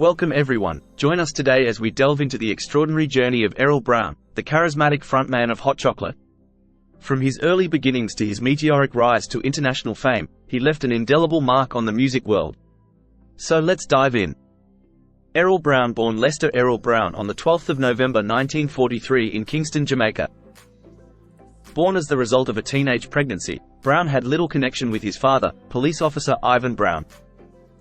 Welcome everyone, join us today as we delve into the extraordinary journey of Errol Brown, the charismatic frontman of Hot Chocolate. From his early beginnings to his meteoric rise to international fame, he left an indelible mark on the music world. So let's dive in. Errol Brown, born Lester Errol Brown on the 12th of November 1943 in Kingston, Jamaica. Born as the result of a teenage pregnancy, Brown had little connection with his father, police officer Ivan Brown.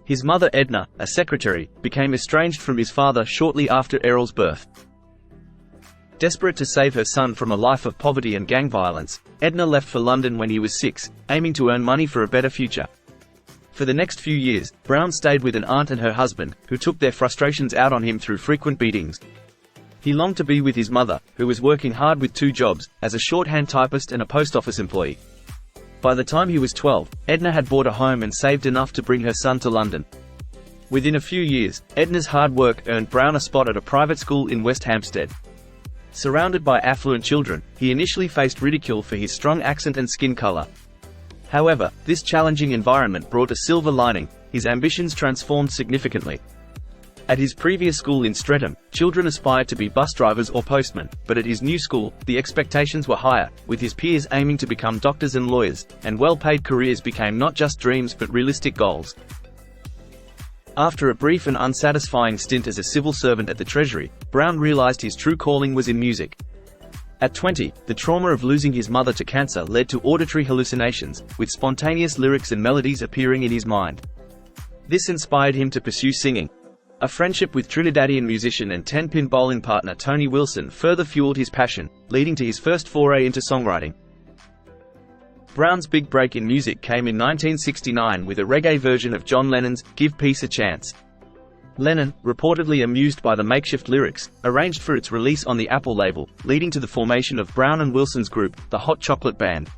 His mother Edna, a secretary, became estranged from his father shortly after Errol's birth. Desperate to save her son from a life of poverty and gang violence, Edna left for London when he was 6, aiming to earn money for a better future. For the next few years, Brown stayed with an aunt and her husband, who took their frustrations out on him through frequent beatings. He longed to be with his mother, who was working hard with 2 jobs, as a shorthand typist and a post office employee. By the time he was 12, Edna had bought a home and saved enough to bring her son to London. Within a few years, Edna's hard work earned Brown a spot at a private school in West Hampstead. Surrounded by affluent children, he initially faced ridicule for his strong accent and skin color. However, this challenging environment brought a silver lining: his ambitions transformed significantly. At his previous school in Streatham, children aspired to be bus drivers or postmen, but at his new school, the expectations were higher, with his peers aiming to become doctors and lawyers, and well-paid careers became not just dreams but realistic goals. After a brief and unsatisfying stint as a civil servant at the Treasury, Brown realized his true calling was in music. At 20, the trauma of losing his mother to cancer led to auditory hallucinations, with spontaneous lyrics and melodies appearing in his mind. This inspired him to pursue singing. A friendship with Trinidadian musician and 10-pin bowling partner Tony Wilson further fueled his passion, leading to his first foray into songwriting. Brown's big break in music came in 1969 with a reggae version of John Lennon's "Give Peace a Chance." Lennon, reportedly amused by the makeshift lyrics, arranged for its release on the Apple label, leading to the formation of Brown and Wilson's group, the Hot Chocolate Band.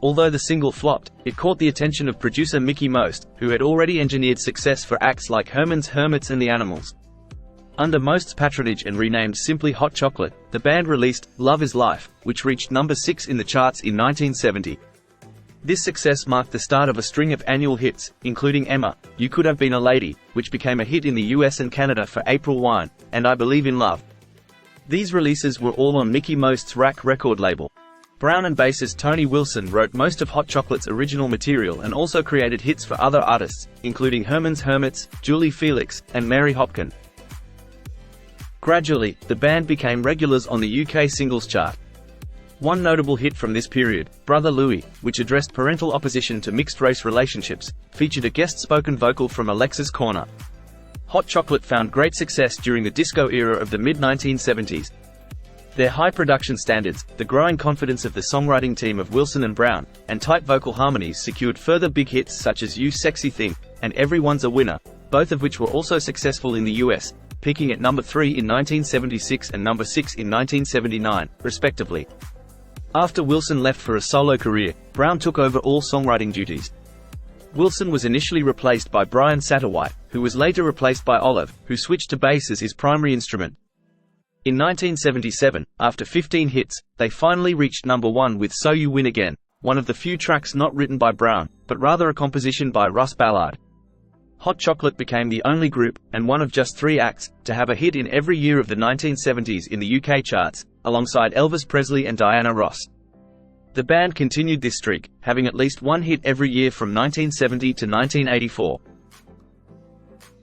Although the single flopped, it caught the attention of producer Mickie Most, who had already engineered success for acts like Herman's Hermits and the Animals. Under Most's patronage and renamed simply Hot Chocolate, the band released "Love Is Life," which reached number 6 in the charts in 1970. This success marked the start of a string of annual hits, including Emma, You Could Have Been a Lady, which became a hit in the US and Canada for April Wine, and I Believe in Love. These releases were all on Mickie Most's Rack record label. Brown and bassist Tony Wilson wrote most of Hot Chocolate's original material and also created hits for other artists, including Herman's Hermits, Julie Felix, and Mary Hopkin. Gradually, the band became regulars on the UK singles chart. One notable hit from this period, Brother Louie, which addressed parental opposition to mixed-race relationships, featured a guest spoken vocal from Alexis Corner. Hot Chocolate found great success during the disco era of the mid-1970s. Their high production standards, the growing confidence of the songwriting team of Wilson and Brown, and tight vocal harmonies secured further big hits such as You Sexy Thing and Everyone's a Winner, both of which were also successful in the US, peaking at number 3 in 1976 and number 6 in 1979, respectively. After Wilson left for a solo career, Brown took over all songwriting duties. Wilson was initially replaced by Brian Satterwhite, who was later replaced by Olive, who switched to bass as his primary instrument. In 1977, after 15 hits, they finally reached number 1 with So You Win Again, one of the few tracks not written by Brown, but rather a composition by Russ Ballard. Hot Chocolate became the only group, and one of just 3 acts, to have a hit in every year of the 1970s in the UK charts, alongside Elvis Presley and Diana Ross. The band continued this streak, having at least 1 hit every year from 1970 to 1984.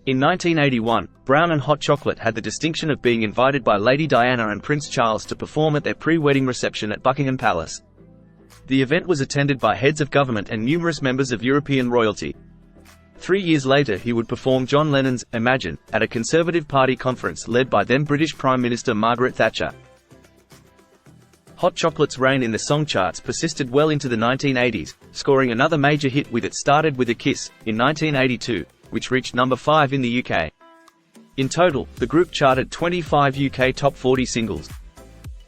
In 1981, Brown and Hot Chocolate had the distinction of being invited by Lady Diana and Prince Charles to perform at their pre-wedding reception at Buckingham Palace. The event was attended by heads of government and numerous members of European royalty. 3 years later he would perform John Lennon's Imagine at a Conservative Party conference led by then British Prime Minister Margaret Thatcher. Hot Chocolate's reign in the song charts persisted well into the 1980s, scoring another major hit with It Started With a Kiss, in 1982, which reached number 5 in the UK. In total, the group charted 25 UK top 40 singles.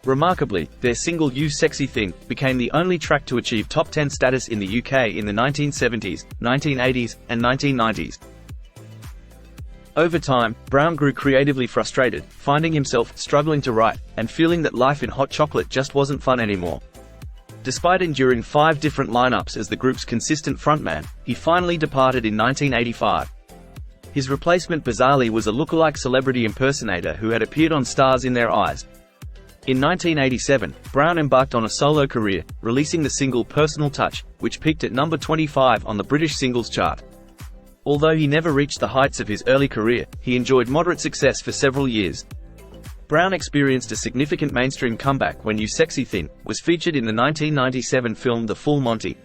Remarkably, their single You Sexy Thing became the only track to achieve top 10 status in the UK in the 1970s, 1980s, and 1990s. Over time, Brown grew creatively frustrated, finding himself struggling to write, and feeling that life in Hot Chocolate just wasn't fun anymore. Despite enduring 5 different lineups as the group's consistent frontman, he finally departed in 1985. His replacement bizarrely was a lookalike celebrity impersonator who had appeared on Stars in Their Eyes. In 1987, Brown embarked on a solo career, releasing the single Personal Touch, which peaked at number 25 on the British singles chart. Although he never reached the heights of his early career, he enjoyed moderate success for several years. Brown experienced a significant mainstream comeback when You Sexy Thing was featured in the 1997 film The Full Monty.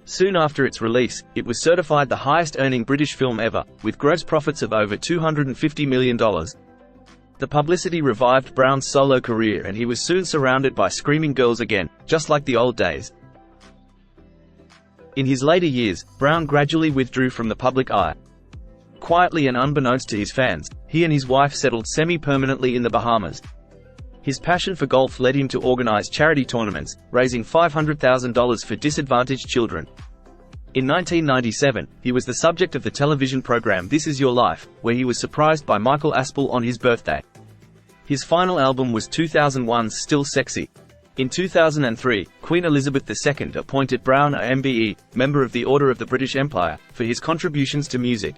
Soon after its release, it was certified the highest-earning British film ever, with gross profits of over $250 million. The publicity revived Brown's solo career and he was soon surrounded by screaming girls again, just like the old days. In his later years, Brown gradually withdrew from the public eye. Quietly and unbeknownst to his fans, he and his wife settled semi-permanently in the Bahamas. His passion for golf led him to organize charity tournaments, raising $500,000 for disadvantaged children. In 1997, he was the subject of the television program This Is Your Life, where he was surprised by Michael Aspel on his birthday. His final album was 2001's Still Sexy. In 2003, Queen Elizabeth II appointed Brown a MBE, Member of the Order of the British Empire, for his contributions to music.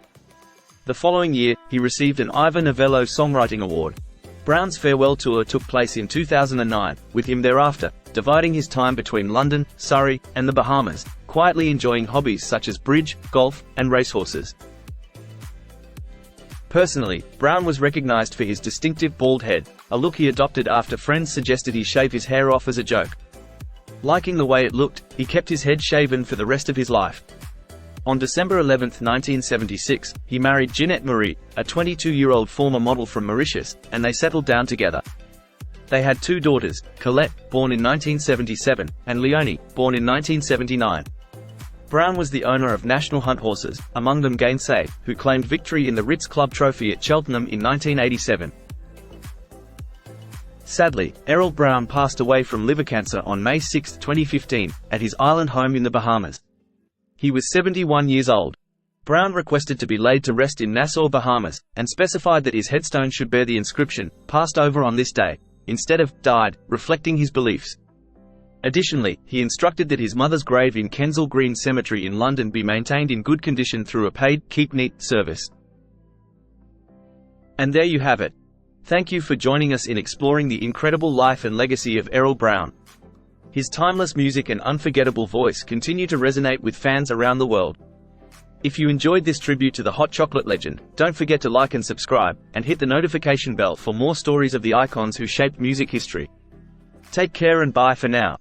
The following year, he received an Ivor Novello Songwriting Award. Brown's farewell tour took place in 2009, with him thereafter, dividing his time between London, Surrey, and the Bahamas, quietly enjoying hobbies such as bridge, golf, and racehorses. Personally, Brown was recognized for his distinctive bald head, a look he adopted after friends suggested he shave his hair off as a joke. Liking the way it looked, he kept his head shaven for the rest of his life. On December 11, 1976, he married Jeanette Marie, a 22-year-old former model from Mauritius, and they settled down together. They had two daughters, Colette, born in 1977, and Leonie, born in 1979. Brown was the owner of national hunt horses, among them Gainsay, who claimed victory in the Ritz Club Trophy at Cheltenham in 1987. Sadly, Errol Brown passed away from liver cancer on May 6, 2015, at his island home in the Bahamas. He was 71 years old. Brown requested to be laid to rest in Nassau, Bahamas, and specified that his headstone should bear the inscription, "Passed over on this day," instead of "died," reflecting his beliefs. Additionally, he instructed that his mother's grave in Kensal Green Cemetery in London be maintained in good condition through a paid, keep neat service. And there you have it. Thank you for joining us in exploring the incredible life and legacy of Errol Brown. His timeless music and unforgettable voice continue to resonate with fans around the world. If you enjoyed this tribute to the hot chocolate legend, don't forget to like and subscribe, and hit the notification bell for more stories of the icons who shaped music history. Take care and bye for now.